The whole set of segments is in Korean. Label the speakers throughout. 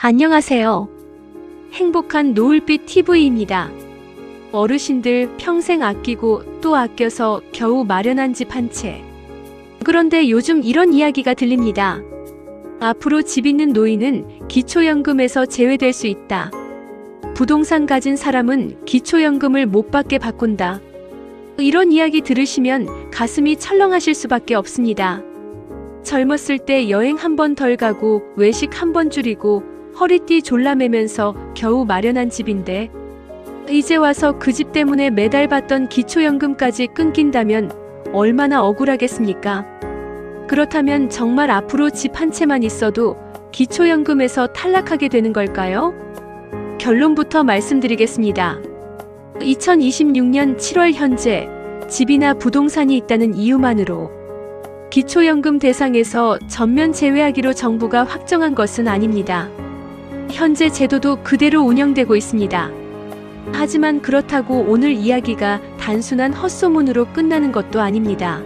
Speaker 1: 안녕하세요. 행복한 노을빛 TV입니다. 어르신들 평생 아끼고 또 아껴서 겨우 마련한 집 한 채. 그런데 요즘 이런 이야기가 들립니다. 앞으로 집 있는 노인은 기초연금에서 제외될 수 있다. 부동산 가진 사람은 기초연금을 못 받게 바꾼다. 이런 이야기 들으시면 가슴이 철렁하실 수밖에 없습니다. 젊었을 때 여행 한 번 덜 가고 외식 한 번 줄이고 허리띠 졸라매면서 겨우 마련한 집인데 이제 와서 그 집 때문에 매달 받던 기초연금까지 끊긴다면 얼마나 억울하겠습니까? 그렇다면 정말 앞으로 집 한 채만 있어도 기초연금에서 탈락하게 되는 걸까요? 결론부터 말씀드리겠습니다. 2026년 7월 현재 집이나 부동산이 있다는 이유만으로 기초연금 대상에서 전면 제외하기로 정부가 확정한 것은 아닙니다. 현재 제도도 그대로 운영되고 있습니다. 하지만 그렇다고 오늘 이야기가 단순한 헛소문으로 끝나는 것도 아닙니다.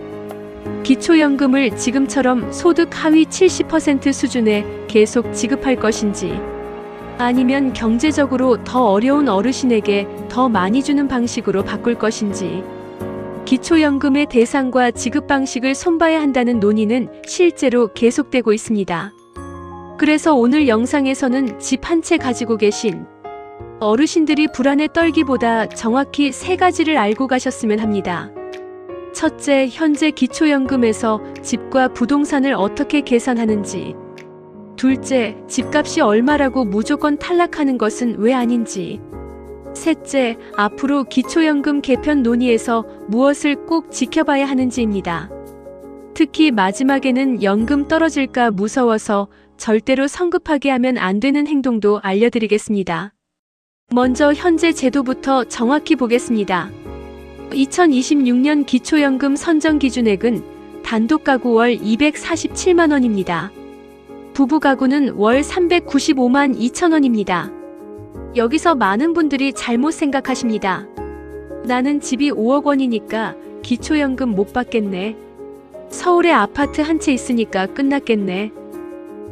Speaker 1: 기초연금을 지금처럼 소득 하위 70% 수준에 계속 지급할 것인지, 아니면 경제적으로 더 어려운 어르신에게 더 많이 주는 방식으로 바꿀 것인지, 기초연금의 대상과 지급 방식을 손봐야 한다는 논의는 실제로 계속되고 있습니다. 그래서 오늘 영상에서는 집 한 채 가지고 계신 어르신들이 불안에 떨기보다 정확히 세 가지를 알고 가셨으면 합니다. 첫째, 현재 기초연금에서 집과 부동산을 어떻게 계산하는지. 둘째, 집값이 얼마라고 무조건 탈락하는 것은 왜 아닌지. 셋째, 앞으로 기초연금 개편 논의에서 무엇을 꼭 지켜봐야 하는지입니다. 특히 마지막에는 연금 떨어질까 무서워서 절대로 성급하게 하면 안 되는 행동도 알려드리겠습니다. 먼저 현재 제도부터 정확히 보겠습니다. 2026년 기초연금 선정 기준액은 단독 가구 월 247만 원입니다. 부부 가구는 월 395만 2천 원입니다. 여기서 많은 분들이 잘못 생각하십니다. 나는 집이 5억 원이니까 기초연금 못 받겠네. 서울에 아파트 한 채 있으니까 끝났겠네.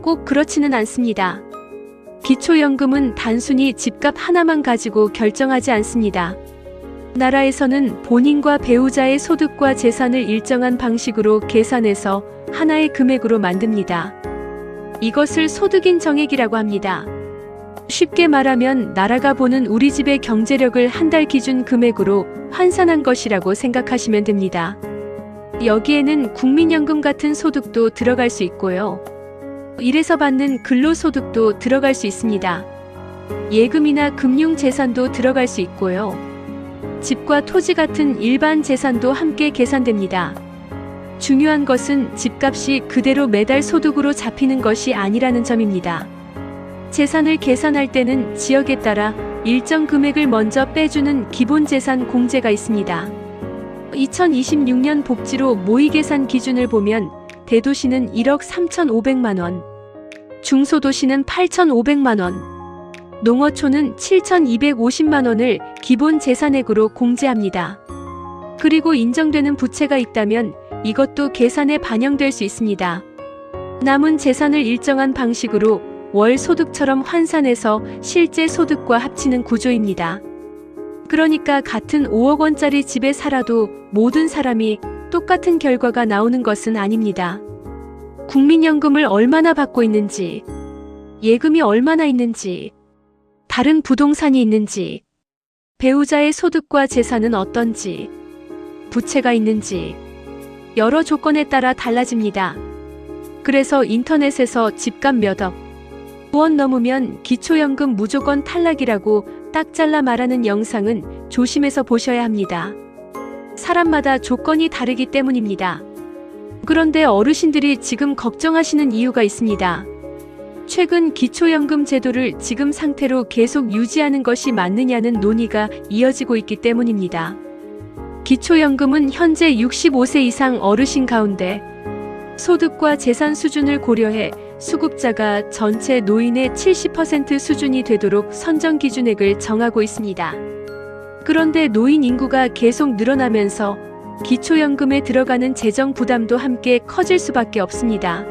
Speaker 1: 꼭 그렇지는 않습니다. 기초연금은 단순히 집값 하나만 가지고 결정하지 않습니다. 나라에서는 본인과 배우자의 소득과 재산을 일정한 방식으로 계산해서 하나의 금액으로 만듭니다. 이것을 소득인 정액이라고 합니다. 쉽게 말하면 나라가 보는 우리 집의 경제력을 한 달 기준 금액으로 환산한 것이라고 생각하시면 됩니다. 여기에는 국민연금 같은 소득도 들어갈 수 있고요. 일에서 받는 근로소득도 들어갈 수 있습니다. 예금이나 금융재산도 들어갈 수 있고요. 집과 토지 같은 일반 재산도 함께 계산됩니다. 중요한 것은 집값이 그대로 매달 소득으로 잡히는 것이 아니라는 점입니다. 재산을 계산할 때는 지역에 따라 일정 금액을 먼저 빼주는 기본재산 공제가 있습니다. 2026년 복지로 모의계산 기준을 보면 대도시는 1억 3,500만 원, 중소도시는 8,500만 원, 농어촌은 7,250만 원을 기본 재산액으로 공제합니다. 그리고 인정되는 부채가 있다면 이것도 계산에 반영될 수 있습니다. 남은 재산을 일정한 방식으로 월 소득처럼 환산해서 실제 소득과 합치는 구조입니다. 그러니까 같은 5억 원짜리 집에 살아도 모든 사람이 똑같은 결과가 나오는 것은 아닙니다. 국민연금을 얼마나 받고 있는지, 예금이 얼마나 있는지, 다른 부동산이 있는지, 배우자의 소득과 재산은 어떤지, 부채가 있는지, 여러 조건에 따라 달라집니다. 그래서 인터넷에서 집값 몇억 원 넘으면 기초연금 무조건 탈락이라고 딱 잘라 말하는 영상은 조심해서 보셔야 합니다. 사람마다 조건이 다르기 때문입니다. 그런데 어르신들이 지금 걱정하시는 이유가 있습니다. 최근 기초연금 제도를 지금 상태로 계속 유지하는 것이 맞느냐는 논의가 이어지고 있기 때문입니다. 기초연금은 현재 65세 이상 어르신 가운데 소득과 재산 수준을 고려해 수급자가 전체 노인의 70% 수준이 되도록 선정 기준액을 정하고 있습니다. 그런데 노인 인구가 계속 늘어나면서 기초연금에 들어가는 재정 부담도 함께 커질 수밖에 없습니다.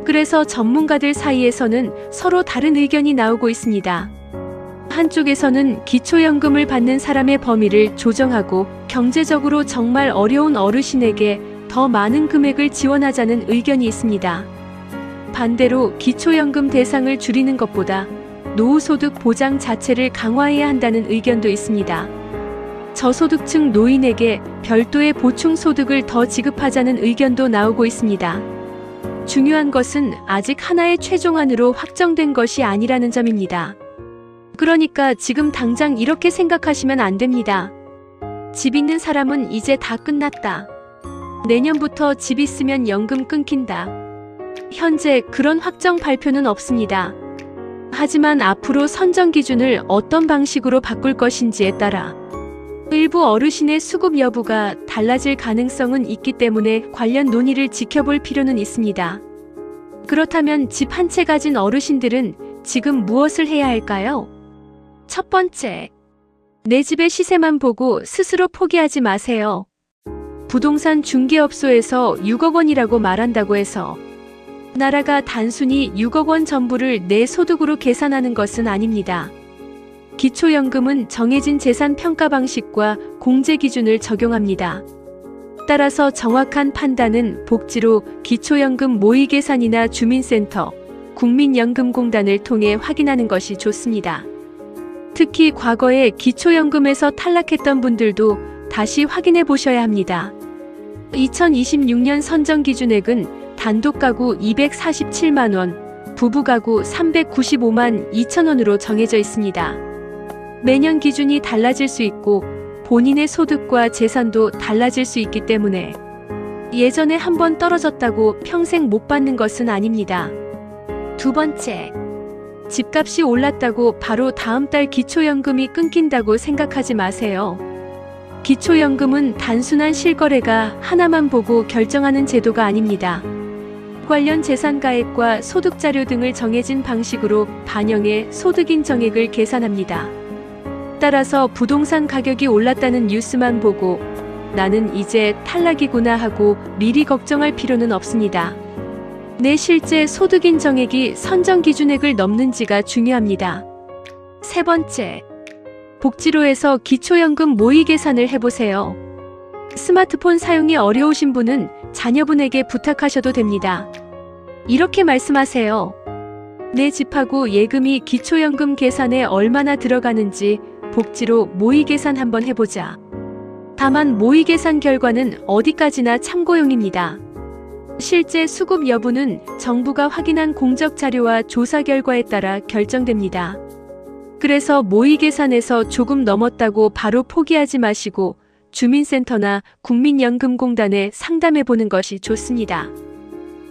Speaker 1: 그래서 전문가들 사이에서는 서로 다른 의견이 나오고 있습니다. 한쪽에서는 기초연금을 받는 사람의 범위를 조정하고 경제적으로 정말 어려운 어르신에게 더 많은 금액을 지원하자는 의견이 있습니다. 반대로 기초연금 대상을 줄이는 것보다 노후소득 보장 자체를 강화해야 한다는 의견도 있습니다. 저소득층 노인에게 별도의 보충소득을 더 지급하자는 의견도 나오고 있습니다. 중요한 것은 아직 하나의 최종안으로 확정된 것이 아니라는 점입니다. 그러니까 지금 당장 이렇게 생각하시면 안 됩니다. 집 있는 사람은 이제 다 끝났다. 내년부터 집 있으면 연금 끊긴다. 현재 그런 확정 발표는 없습니다. 하지만 앞으로 선정 기준을 어떤 방식으로 바꿀 것인지에 따라 일부 어르신의 수급 여부가 달라질 가능성은 있기 때문에 관련 논의를 지켜볼 필요는 있습니다. 그렇다면 집 한 채 가진 어르신들은 지금 무엇을 해야 할까요? 첫 번째, 내 집의 시세만 보고 스스로 포기하지 마세요. 부동산 중개업소에서 6억 원이라고 말한다고 해서 나라가 단순히 6억 원 전부를 내 소득으로 계산하는 것은 아닙니다. 기초연금은 정해진 재산 평가 방식과 공제 기준을 적용합니다. 따라서 정확한 판단은 복지로 기초연금 모의계산이나 주민센터, 국민연금공단을 통해 확인하는 것이 좋습니다. 특히 과거에 기초연금에서 탈락했던 분들도 다시 확인해 보셔야 합니다. 2026년 선정 기준액은 단독 가구 247만 원, 부부 가구 395만 2천 원으로 정해져 있습니다. 매년 기준이 달라질 수 있고 본인의 소득과 재산도 달라질 수 있기 때문에 예전에 한번 떨어졌다고 평생 못 받는 것은 아닙니다. 두 번째, 집값이 올랐다고 바로 다음 달 기초연금이 끊긴다고 생각하지 마세요. 기초연금은 단순한 실거래가 하나만 보고 결정하는 제도가 아닙니다. 관련 재산가액과 소득자료 등을 정해진 방식으로 반영해 소득인정액을 계산합니다. 따라서 부동산 가격이 올랐다는 뉴스만 보고 나는 이제 탈락이구나 하고 미리 걱정할 필요는 없습니다. 내 실제 소득인정액이 선정 기준액을 넘는지가 중요합니다. 세 번째, 복지로에서 기초연금 모의 계산을 해보세요. 스마트폰 사용이 어려우신 분은 자녀분에게 부탁하셔도 됩니다. 이렇게 말씀하세요. 내 집하고 예금이 기초연금 계산에 얼마나 들어가는지 복지로 모의 계산 한번 해보자. 다만 모의 계산 결과는 어디까지나 참고용입니다. 실제 수급 여부는 정부가 확인한 공적 자료와 조사 결과에 따라 결정됩니다. 그래서 모의 계산에서 조금 넘었다고 바로 포기하지 마시고 주민센터나 국민연금공단에 상담해 보는 것이 좋습니다.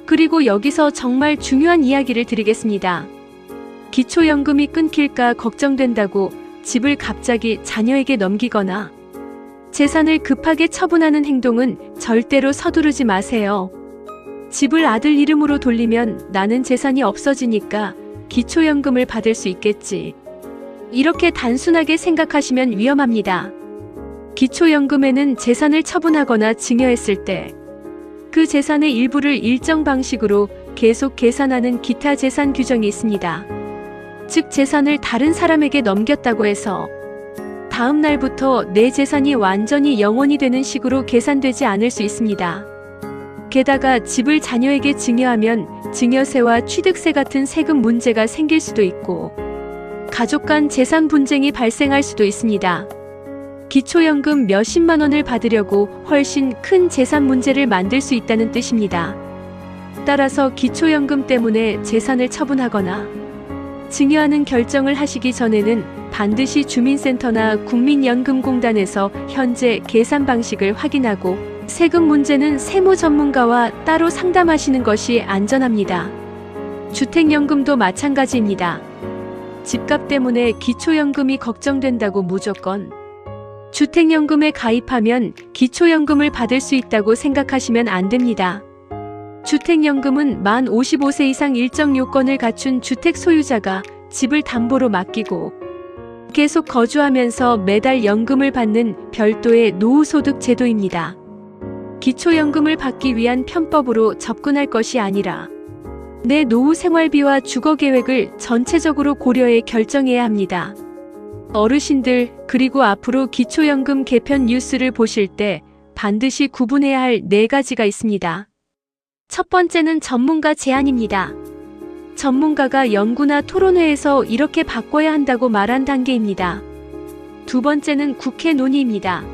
Speaker 1: 그리고 여기서 정말 중요한 이야기를 드리겠습니다. 기초연금이 끊길까 걱정된다고 집을 갑자기 자녀에게 넘기거나 재산을 급하게 처분하는 행동은 절대로 서두르지 마세요. 집을 아들 이름으로 돌리면 나는 재산이 없어지니까 기초연금을 받을 수 있겠지. 이렇게 단순하게 생각하시면 위험합니다. 기초연금에는 재산을 처분하거나 증여했을 때 그 재산의 일부를 일정 방식으로 계속 계산하는 기타 재산 규정이 있습니다. 즉 재산을 다른 사람에게 넘겼다고 해서 다음 날부터 내 재산이 완전히 영원이 되는 식으로 계산되지 않을 수 있습니다. 게다가 집을 자녀에게 증여하면 증여세와 취득세 같은 세금 문제가 생길 수도 있고 가족 간 재산 분쟁이 발생할 수도 있습니다. 기초연금 몇십만 원을 받으려고 훨씬 큰 재산 문제를 만들 수 있다는 뜻입니다. 따라서 기초연금 때문에 재산을 처분하거나 증여하는 결정을 하시기 전에는 반드시 주민센터나 국민연금공단에서 현재 계산 방식을 확인하고 세금 문제는 세무 전문가와 따로 상담하시는 것이 안전합니다. 주택연금도 마찬가지입니다. 집값 때문에 기초연금이 걱정된다고 무조건 주택연금에 가입하면 기초연금을 받을 수 있다고 생각하시면 안 됩니다. 주택연금은 만 55세 이상 일정 요건을 갖춘 주택 소유자가 집을 담보로 맡기고 계속 거주하면서 매달 연금을 받는 별도의 노후소득 제도입니다. 기초연금을 받기 위한 편법으로 접근할 것이 아니라 내 노후 생활비와 주거 계획을 전체적으로 고려해 결정해야 합니다. 어르신들, 그리고 앞으로 기초연금 개편 뉴스를 보실 때 반드시 구분해야 할 4가지가 있습니다. 첫 번째는 전문가 제안입니다. 전문가가 연구나 토론회에서 이렇게 바꿔야 한다고 말한 단계입니다. 두 번째는 국회 논의입니다.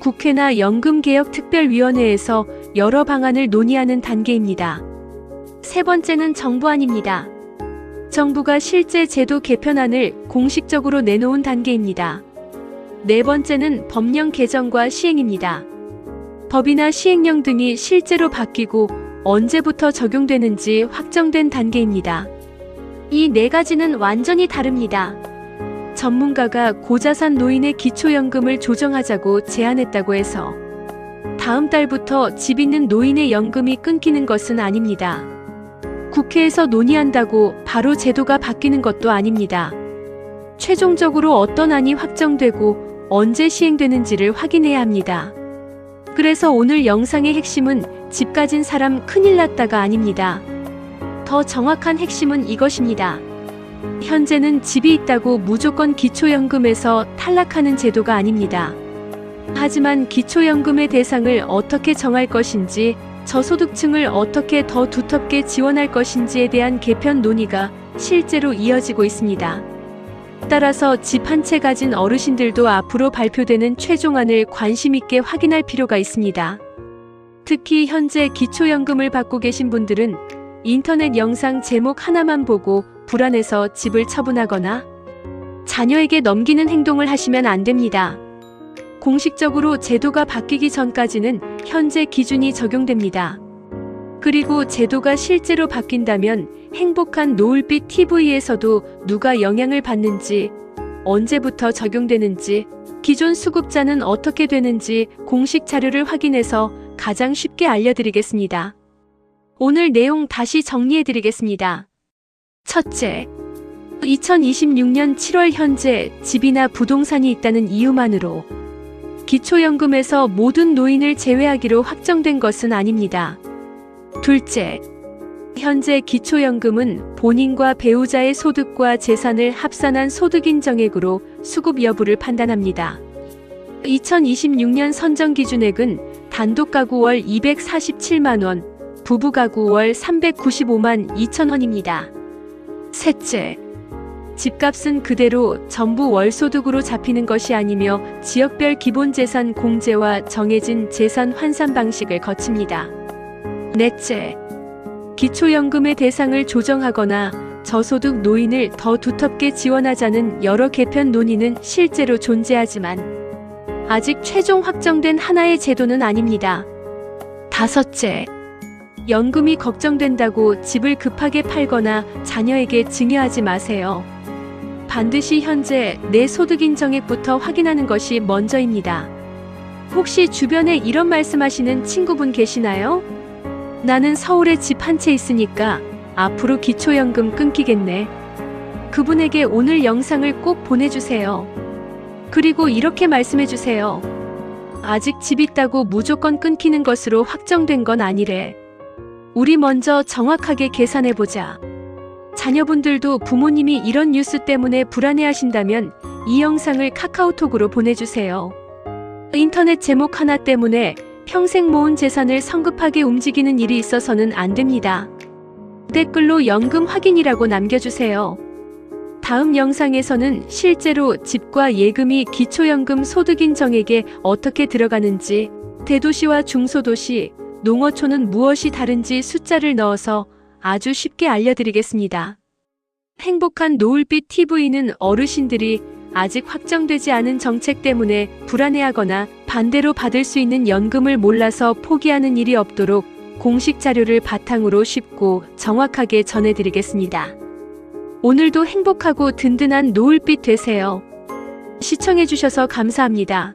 Speaker 1: 국회나 연금개혁특별위원회에서 여러 방안을 논의하는 단계입니다. 세 번째는 정부안입니다. 정부가 실제 제도 개편안을 공식적으로 내놓은 단계입니다. 네 번째는 법령 개정과 시행입니다. 법이나 시행령 등이 실제로 바뀌고 언제부터 적용되는지 확정된 단계입니다. 이 4가지는 완전히 다릅니다. 전문가가 고자산 노인의 기초연금을 조정하자고 제안했다고 해서 다음 달부터 집 있는 노인의 연금이 끊기는 것은 아닙니다. 국회에서 논의한다고 바로 제도가 바뀌는 것도 아닙니다. 최종적으로 어떤 안이 확정되고 언제 시행되는지를 확인해야 합니다. 그래서 오늘 영상의 핵심은 집 가진 사람 큰일 났다가 아닙니다. 더 정확한 핵심은 이것입니다. 현재는 집이 있다고 무조건 기초연금에서 탈락하는 제도가 아닙니다. 하지만 기초연금의 대상을 어떻게 정할 것인지, 저소득층을 어떻게 더 두텁게 지원할 것인지에 대한 개편 논의가 실제로 이어지고 있습니다. 따라서 집 한 채 가진 어르신들도 앞으로 발표되는 최종안을 관심 있게 확인할 필요가 있습니다. 특히 현재 기초연금을 받고 계신 분들은 인터넷 영상 제목 하나만 보고 불안해서 집을 처분하거나 자녀에게 넘기는 행동을 하시면 안 됩니다. 공식적으로 제도가 바뀌기 전까지는 현재 기준이 적용됩니다. 그리고 제도가 실제로 바뀐다면 행복한 노을빛 TV에서도 누가 영향을 받는지, 언제부터 적용되는지, 기존 수급자는 어떻게 되는지 공식 자료를 확인해서 가장 쉽게 알려드리겠습니다. 오늘 내용 다시 정리해드리겠습니다. 첫째, 2026년 7월 현재 집이나 부동산이 있다는 이유만으로 기초연금에서 모든 노인을 제외하기로 확정된 것은 아닙니다. 둘째, 현재 기초연금은 본인과 배우자의 소득과 재산을 합산한 소득인정액으로 수급 여부를 판단합니다. 2026년 선정기준액은 단독 가구 월 247만원, 부부 가구 월 395만 2천원입니다. 셋째, 집값은 그대로 전부 월소득으로 잡히는 것이 아니며 지역별 기본재산 공제와 정해진 재산 환산 방식을 거칩니다. 넷째, 기초연금의 대상을 조정하거나 저소득 노인을 더 두텁게 지원하자는 여러 개편 논의는 실제로 존재하지만 아직 최종 확정된 하나의 제도는 아닙니다. 다섯째, 연금이 걱정된다고 집을 급하게 팔거나 자녀에게 증여하지 마세요. 반드시 현재 내 소득인정액부터 확인하는 것이 먼저입니다. 혹시 주변에 이런 말씀하시는 친구분 계시나요? 나는 서울에 집 한 채 있으니까 앞으로 기초연금 끊기겠네. 그분에게 오늘 영상을 꼭 보내주세요. 그리고 이렇게 말씀해주세요. 아직 집 있다고 무조건 끊기는 것으로 확정된 건 아니래. 우리 먼저 정확하게 계산해보자. 자녀분들도 부모님이 이런 뉴스 때문에 불안해하신다면 이 영상을 카카오톡으로 보내주세요. 인터넷 제목 하나 때문에 평생 모은 재산을 성급하게 움직이는 일이 있어서는 안 됩니다. 댓글로 연금 확인이라고 남겨주세요. 다음 영상에서는 실제로 집과 예금이 기초연금 소득인정액에 어떻게 들어가는지, 대도시와 중소도시, 농어촌은 무엇이 다른지 숫자를 넣어서 아주 쉽게 알려드리겠습니다. 행복한 노을빛 TV는 어르신들이 아직 확정되지 않은 정책 때문에 불안해하거나 반대로 받을 수 있는 연금을 몰라서 포기하는 일이 없도록 공식 자료를 바탕으로 쉽고 정확하게 전해드리겠습니다. 오늘도 행복하고 든든한 노을빛 되세요. 시청해주셔서 감사합니다.